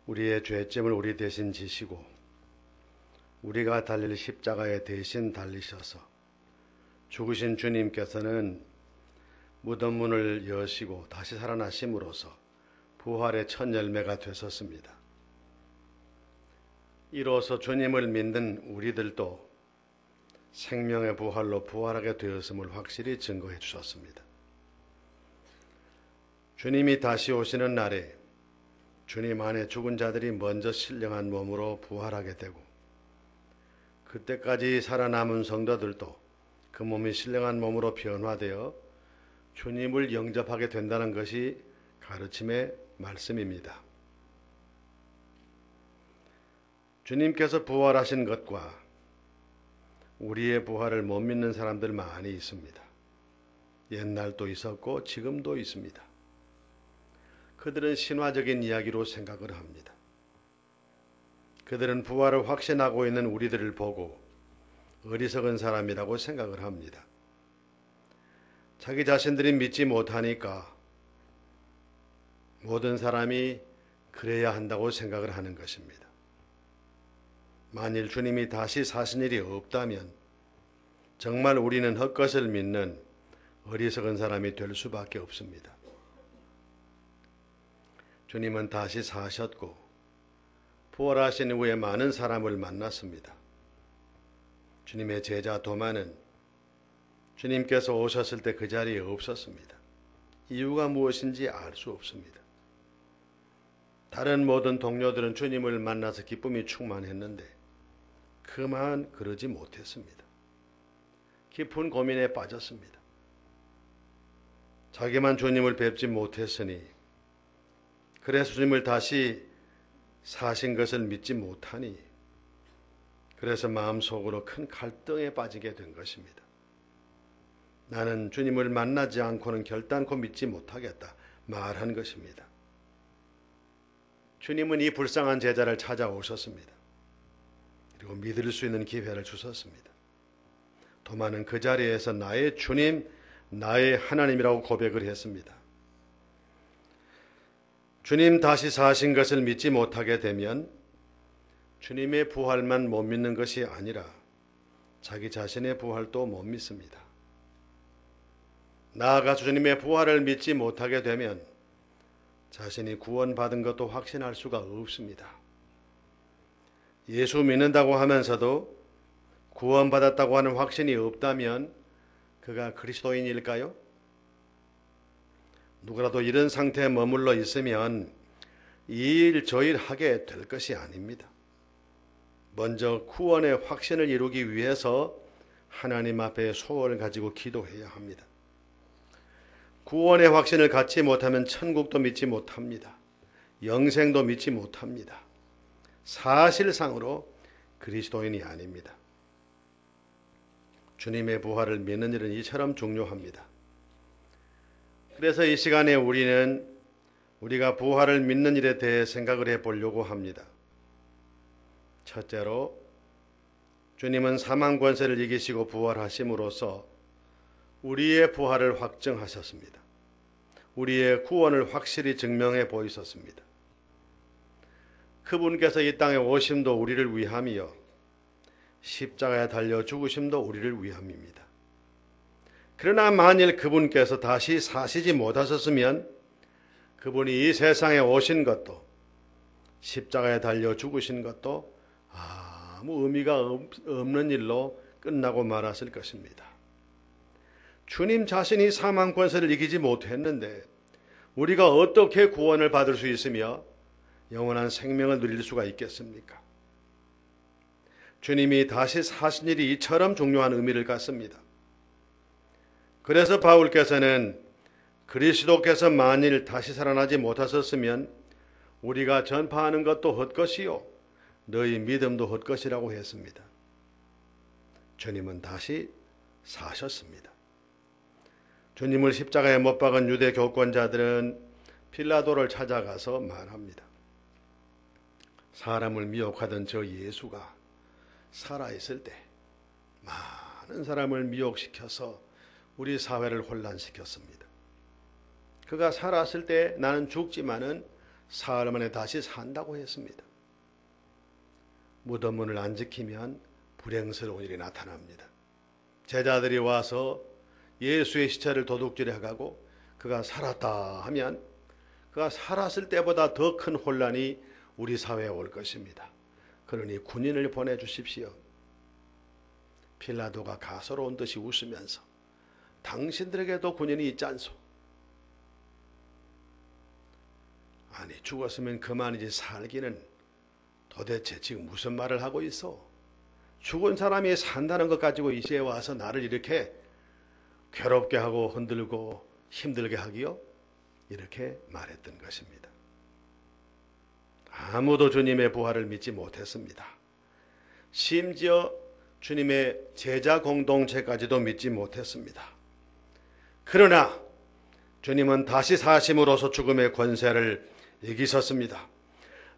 우리의 죄짐을 우리 대신 지시고 우리가 달릴 십자가에 대신 달리셔서 죽으신 주님께서는 무덤 문을 여시고 다시 살아나심으로써 부활의 첫 열매가 되셨습니다. 이로써 주님을 믿는 우리들도 생명의 부활로 부활하게 되었음을 확실히 증거해 주셨습니다. 주님이 다시 오시는 날에 주님 안에 죽은 자들이 먼저 신령한 몸으로 부활하게 되고 그때까지 살아남은 성도들도 그 몸이 신령한 몸으로 변화되어 주님을 영접하게 된다는 것이 가르침의 말씀입니다. 주님께서 부활하신 것과 우리의 부활을 못 믿는 사람들 많이 있습니다. 옛날도 있었고 지금도 있습니다. 그들은 신화적인 이야기로 생각을 합니다. 그들은 부활을 확신하고 있는 우리들을 보고 어리석은 사람이라고 생각을 합니다. 자기 자신들이 믿지 못하니까 모든 사람이 그래야 한다고 생각을 하는 것입니다. 만일 주님이 다시 사신 일이 없다면 정말 우리는 헛것을 믿는 어리석은 사람이 될 수밖에 없습니다. 주님은 다시 사셨고 부활하신 후에 많은 사람을 만났습니다. 주님의 제자 도마는 주님께서 오셨을 때 그 자리에 없었습니다. 이유가 무엇인지 알 수 없습니다. 다른 모든 동료들은 주님을 만나서 기쁨이 충만했는데 그만 그러지 못했습니다. 깊은 고민에 빠졌습니다. 자기만 주님을 뵙지 못했으니 그래서 주님을 다시 사신 것을 믿지 못하니 그래서 마음속으로 큰 갈등에 빠지게 된 것입니다. 나는 주님을 만나지 않고는 결단코 믿지 못하겠다 말한 것입니다. 주님은 이 불쌍한 제자를 찾아오셨습니다. 그리고 믿을 수 있는 기회를 주셨습니다. 도마는 그 자리에서 나의 주님, 나의 하나님이라고 고백을 했습니다. 주님 다시 사신 것을 믿지 못하게 되면 주님의 부활만 못 믿는 것이 아니라 자기 자신의 부활도 못 믿습니다. 나아가서 주님의 부활을 믿지 못하게 되면 자신이 구원받은 것도 확신할 수가 없습니다. 예수 믿는다고 하면서도 구원받았다고 하는 확신이 없다면 그가 그리스도인일까요? 누구라도 이런 상태에 머물러 있으면 이 일 저 일 하게 될 것이 아닙니다. 먼저 구원의 확신을 이루기 위해서 하나님 앞에 소원을 가지고 기도해야 합니다. 구원의 확신을 갖지 못하면 천국도 믿지 못합니다. 영생도 믿지 못합니다. 사실상으로 그리스도인이 아닙니다. 주님의 부활을 믿는 일은 이처럼 중요합니다. 그래서 이 시간에 우리가 부활을 믿는 일에 대해 생각을 해보려고 합니다. 첫째로 주님은 사망 권세를 이기시고 부활하심으로써 우리의 부활을 확증하셨습니다. 우리의 구원을 확실히 증명해 보이셨습니다. 그분께서 이 땅에 오심도 우리를 위함이요 십자가에 달려 죽으심도 우리를 위함입니다. 그러나 만일 그분께서 다시 사시지 못하셨으면 그분이 이 세상에 오신 것도 십자가에 달려 죽으신 것도 아무 의미가 없는 일로 끝나고 말았을 것입니다. 주님 자신이 사망 권세를 이기지 못했는데 우리가 어떻게 구원을 받을 수 있으며 영원한 생명을 누릴 수가 있겠습니까? 주님이 다시 사신 일이 이처럼 중요한 의미를 갖습니다. 그래서 바울께서는 그리스도께서 만일 다시 살아나지 못하셨으면 우리가 전파하는 것도 헛것이요 너희 믿음도 헛것이라고 했습니다. 주님은 다시 사셨습니다. 주님을 십자가에 못 박은 유대 교권자들은 빌라도를 찾아가서 말합니다. 사람을 미혹하던 저 예수가 살아있을 때 많은 사람을 미혹시켜서 우리 사회를 혼란시켰습니다. 그가 살았을 때 나는 죽지만은 사흘 만에 다시 산다고 했습니다. 무덤 문을 안 지키면 불행스러운 일이 나타납니다. 제자들이 와서 예수의 시체를 도둑질해 가고 그가 살았다 하면 그가 살았을 때보다 더 큰 혼란이 우리 사회에 올 것입니다. 그러니 군인을 보내주십시오. 빌라도가 가소로운 듯이 웃으면서 당신들에게도 군인이 있지 않소? 아니 죽었으면 그만이지 살기는 도대체 지금 무슨 말을 하고 있어? 죽은 사람이 산다는 것 가지고 이제 와서 나를 이렇게 괴롭게 하고 흔들고 힘들게 하기요? 이렇게 말했던 것입니다. 아무도 주님의 부활을 믿지 못했습니다. 심지어 주님의 제자 공동체까지도 믿지 못했습니다. 그러나 주님은 다시 사심으로서 죽음의 권세를 이기셨습니다.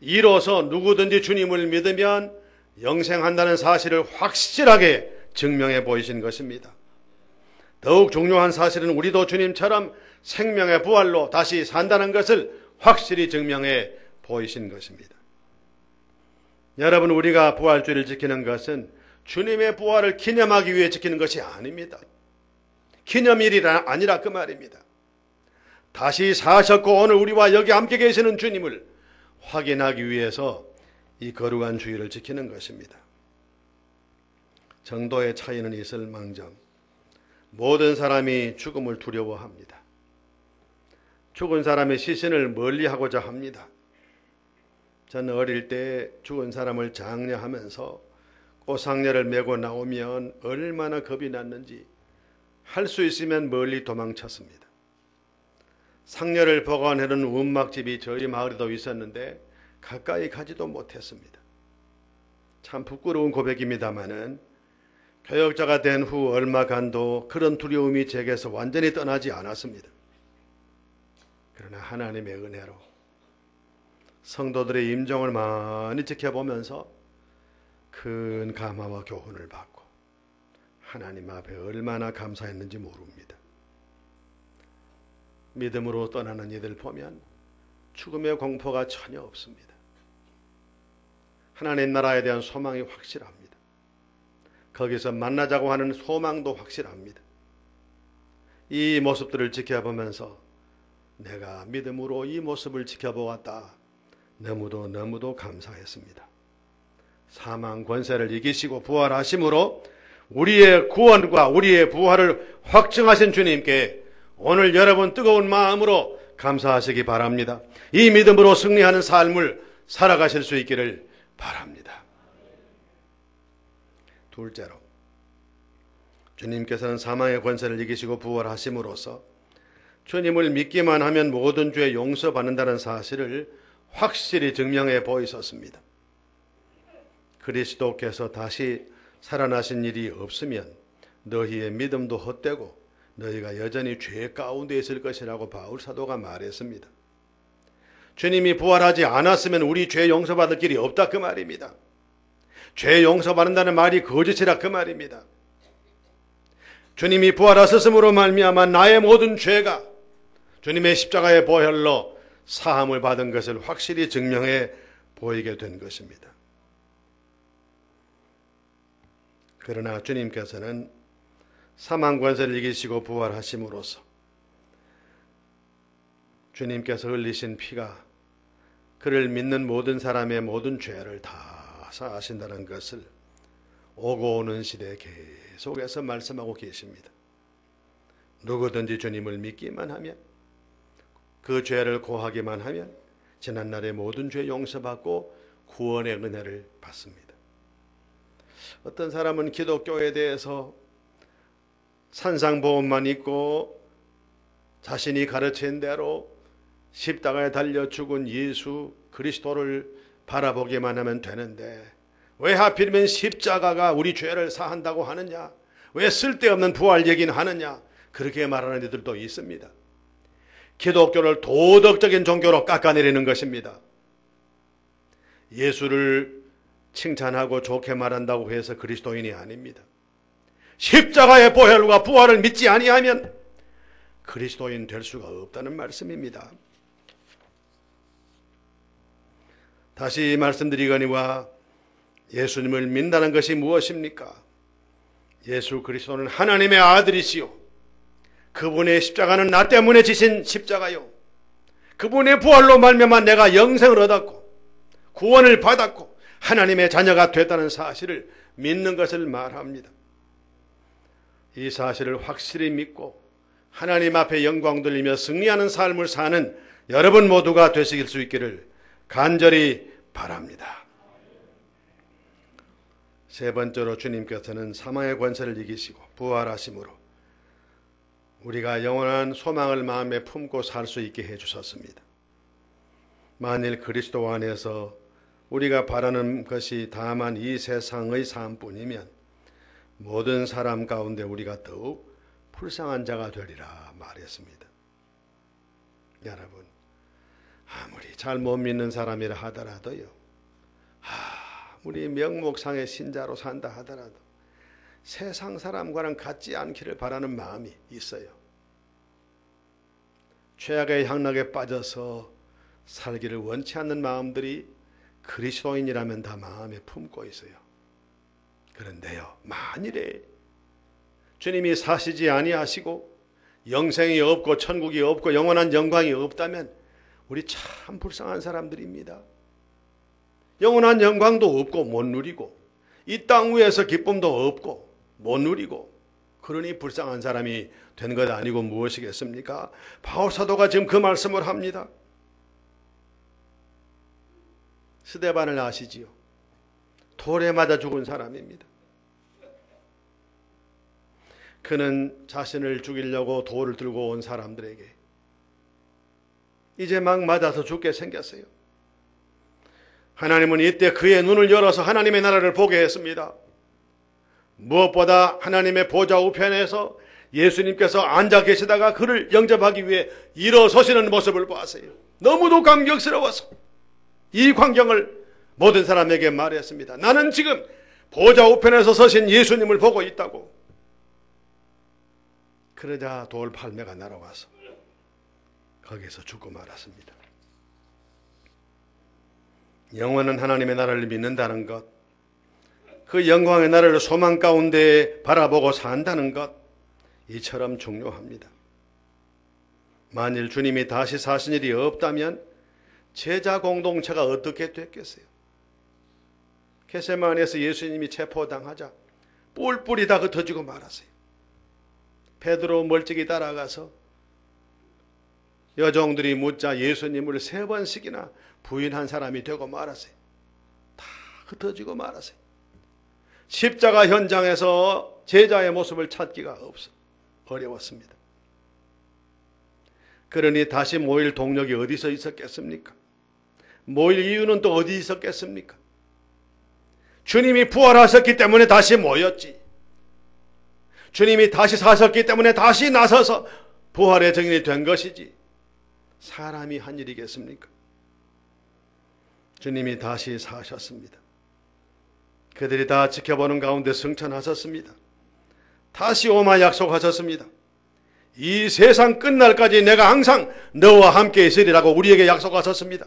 이로써 누구든지 주님을 믿으면 영생한다는 사실을 확실하게 증명해 보이신 것입니다. 더욱 중요한 사실은 우리도 주님처럼 생명의 부활로 다시 산다는 것을 확실히 증명해 보이신 것입니다. 여러분, 우리가 부활주의를 지키는 것은 주님의 부활을 기념하기 위해 지키는 것이 아닙니다. 기념일이 아니라 그 말입니다. 다시 사셨고 오늘 우리와 여기 함께 계시는 주님을 확인하기 위해서 이 거룩한 주의를 지키는 것입니다. 정도의 차이는 있을 망정 모든 사람이 죽음을 두려워합니다. 죽은 사람의 시신을 멀리하고자 합니다. 저는 어릴 때 죽은 사람을 장례하면서 꽃상례를 메고 나오면 얼마나 겁이 났는지 할 수 있으면 멀리 도망쳤습니다. 상례를 보관해놓은 움막집이 저희 마을에도 있었는데 가까이 가지도 못했습니다. 참 부끄러운 고백입니다마는 교역자가 된 후 얼마간도 그런 두려움이 제게서 완전히 떠나지 않았습니다. 그러나 하나님의 은혜로 성도들의 임종을 많이 지켜보면서 큰 감화와 교훈을 받고 하나님 앞에 얼마나 감사했는지 모릅니다. 믿음으로 떠나는 이들 보면 죽음의 공포가 전혀 없습니다. 하나님 나라에 대한 소망이 확실합니다. 거기서 만나자고 하는 소망도 확실합니다. 이 모습들을 지켜보면서 내가 믿음으로 이 모습을 지켜보았다. 너무도 감사했습니다. 사망 권세를 이기시고 부활하심으로 우리의 구원과 우리의 부활을 확증하신 주님께 오늘 여러분 뜨거운 마음으로 감사하시기 바랍니다. 이 믿음으로 승리하는 삶을 살아가실 수 있기를 바랍니다. 둘째로, 주님께서는 사망의 권세를 이기시고 부활하심으로써 주님을 믿기만 하면 모든 죄 용서받는다는 사실을 확실히 증명해 보이셨습니다. 그리스도께서 다시 살아나신 일이 없으면 너희의 믿음도 헛되고 너희가 여전히 죄 가운데 있을 것이라고 바울 사도가 말했습니다. 주님이 부활하지 않았으면 우리 죄 용서받을 길이 없다 그 말입니다. 죄 용서받는다는 말이 거짓이라 그 말입니다. 주님이 부활하셨음으로 말미암아 나의 모든 죄가 주님의 십자가의 보혈로 사함을 받은 것을 확실히 증명해 보이게 된 것입니다. 그러나 주님께서는 사망 권세를 이기시고 부활하심으로써 주님께서 흘리신 피가 그를 믿는 모든 사람의 모든 죄를 다 사하신다는 것을 오고 오는 시대에 계속해서 말씀하고 계십니다. 누구든지 주님을 믿기만 하면, 그 죄를 고하기만 하면 지난날의 모든 죄 용서받고 구원의 은혜를 받습니다. 어떤 사람은 기독교에 대해서 산상보험만 있고 자신이 가르친 대로 십자가에 달려 죽은 예수 그리스도를 바라보기만 하면 되는데 왜 하필이면 십자가가 우리 죄를 사한다고 하느냐? 왜 쓸데없는 부활 얘기는 하느냐? 그렇게 말하는 이들도 있습니다. 기독교를 도덕적인 종교로 깎아내리는 것입니다. 예수를 칭찬하고 좋게 말한다고 해서 그리스도인이 아닙니다. 십자가의 보혈과 부활을 믿지 아니하면 그리스도인 될 수가 없다는 말씀입니다. 다시 말씀드리거니와 예수님을 믿는다는 것이 무엇입니까? 예수 그리스도는 하나님의 아들이시요, 그분의 십자가는 나 때문에 지신 십자가요, 그분의 부활로 말미암아 내가 영생을 얻었고 구원을 받았고 하나님의 자녀가 됐다는 사실을 믿는 것을 말합니다. 이 사실을 확실히 믿고 하나님 앞에 영광 돌리며 승리하는 삶을 사는 여러분 모두가 되실 수 있기를 간절히 바랍니다. 세 번째로, 주님께서는 사망의 권세를 이기시고 부활하심으로 우리가 영원한 소망을 마음에 품고 살 수 있게 해주셨습니다. 만일 그리스도 안에서 우리가 바라는 것이 다만 이 세상의 삶뿐이면 모든 사람 가운데 우리가 더욱 불쌍한 자가 되리라 말했습니다. 여러분, 아무리 잘 못 믿는 사람이라 하더라도요, 아무리 명목상의 신자로 산다 하더라도 세상 사람과는 같지 않기를 바라는 마음이 있어요. 죄악의 향락에 빠져서 살기를 원치 않는 마음들이 그리스도인이라면 다 마음에 품고 있어요. 그런데요, 만일에 주님이 사시지 아니하시고 영생이 없고 천국이 없고 영원한 영광이 없다면 우리 참 불쌍한 사람들입니다. 영원한 영광도 없고 못 누리고 이 땅 위에서 기쁨도 없고 못 누리고, 그러니 불쌍한 사람이 된 것 아니고 무엇이겠습니까? 바울 사도가 지금 그 말씀을 합니다. 스데반을 아시지요? 돌에 맞아 죽은 사람입니다. 그는 자신을 죽이려고 돌을 들고 온 사람들에게 이제 막 맞아서 죽게 생겼어요. 하나님은 이때 그의 눈을 열어서 하나님의 나라를 보게 했습니다. 무엇보다 하나님의 보좌 우편에서 예수님께서 앉아 계시다가 그를 영접하기 위해 일어서시는 모습을 보았어요. 너무도 감격스러워서 이 광경을 모든 사람에게 말했습니다. 나는 지금 보좌 우편에서 서신 예수님을 보고 있다고. 그러자 돌팔매가 날아와서 거기서 죽고 말았습니다. 영원한 하나님의 나라를 믿는다는 것, 그 영광의 나라를 소망 가운데 바라보고 산다는 것, 이처럼 중요합니다. 만일 주님이 다시 사신 일이 없다면 제자 공동체가 어떻게 됐겠어요? 겟세마네에서 예수님이 체포당하자 뿔뿔이 다 흩어지고 말았어요. 베드로 멀찍이 따라가서 여종들이 묻자 예수님을 3번씩이나 부인한 사람이 되고 말았어요. 다 흩어지고 말았어요. 십자가 현장에서 제자의 모습을 찾기가 어려웠습니다. 그러니 다시 모일 동력이 어디서 있었겠습니까? 모일 이유는 또 어디 있었겠습니까? 주님이 부활하셨기 때문에 다시 모였지. 주님이 다시 사셨기 때문에 다시 나서서 부활의 증인이 된 것이지, 사람이 한 일이겠습니까? 주님이 다시 사셨습니다. 그들이 다 지켜보는 가운데 승천하셨습니다. 다시 오마 약속하셨습니다. 이 세상 끝날까지 내가 항상 너와 함께 있으리라고 우리에게 약속하셨습니다.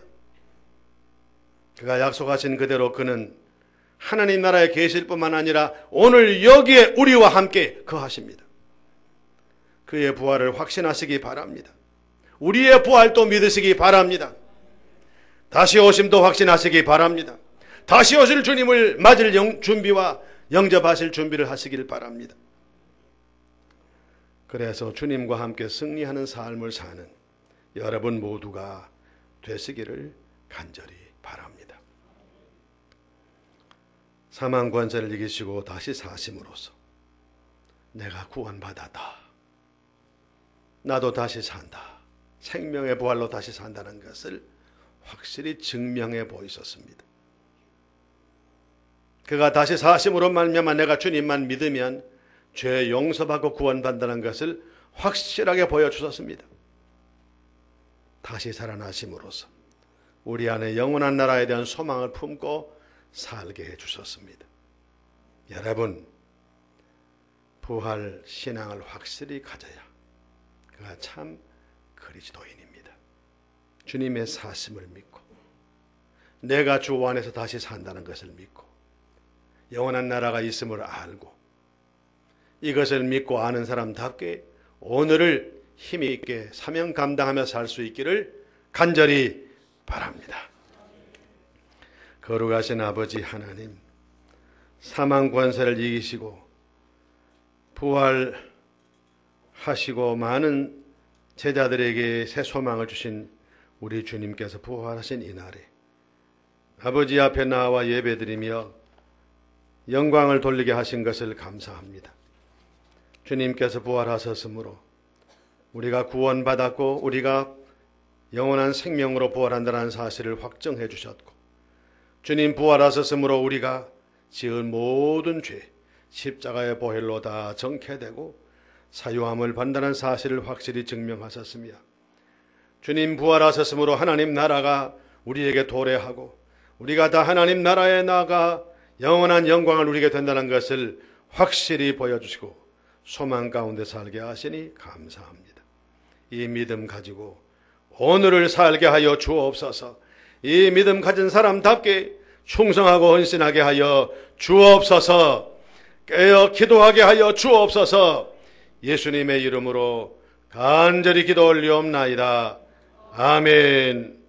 그가 약속하신 그대로 그는 하나님 나라에 계실 뿐만 아니라 오늘 여기에 우리와 함께 거하십니다. 그의 부활을 확신하시기 바랍니다. 우리의 부활도 믿으시기 바랍니다. 다시 오심도 확신하시기 바랍니다. 다시 오실 주님을 맞을 준비와 영접하실 준비를 하시길 바랍니다. 그래서 주님과 함께 승리하는 삶을 사는 여러분 모두가 되시기를 간절히 바랍니다. 사망 권세를 이기시고 다시 사심으로써 내가 구원받았다, 나도 다시 산다, 생명의 부활로 다시 산다는 것을 확실히 증명해 보이셨습니다. 그가 다시 사심으로 말미암아 내가 주님만 믿으면 죄 용서받고 구원받는다는 것을 확실하게 보여주셨습니다. 다시 살아나심으로써 우리 안에 영원한 나라에 대한 소망을 품고 살게 해주셨습니다. 여러분, 부활 신앙을 확실히 가져야 그가 참 그리스도인입니다. 주님의 사심을 믿고 내가 주 안에서 다시 산다는 것을 믿고 영원한 나라가 있음을 알고 이것을 믿고 아는 사람답게 오늘을 힘이 있게 사명 감당하며 살 수 있기를 간절히 바랍니다. 거룩하신 아버지 하나님, 사망 권세를 이기시고 부활하시고 많은 제자들에게 새 소망을 주신 우리 주님께서 부활하신 이날에 아버지 앞에 나와 예배드리며 영광을 돌리게 하신 것을 감사합니다. 주님께서 부활하셨으므로 우리가 구원받았고 우리가 영원한 생명으로 부활한다는 사실을 확정해 주셨고, 주님 부활하셨으므로 우리가 지은 모든 죄 십자가의 보혈로 다 정케되고 사유함을 받는다는 사실을 확실히 증명하셨으며, 주님 부활하셨으므로 하나님 나라가 우리에게 도래하고 우리가 다 하나님 나라에 나가 영원한 영광을 누리게 된다는 것을 확실히 보여주시고 소망 가운데 살게 하시니 감사합니다. 이 믿음 가지고 오늘을 살게 하여 주옵소서. 이 믿음 가진 사람답게 충성하고 헌신하게 하여 주옵소서. 깨어 기도하게 하여 주옵소서. 예수님의 이름으로 간절히 기도 올리옵나이다. 아멘.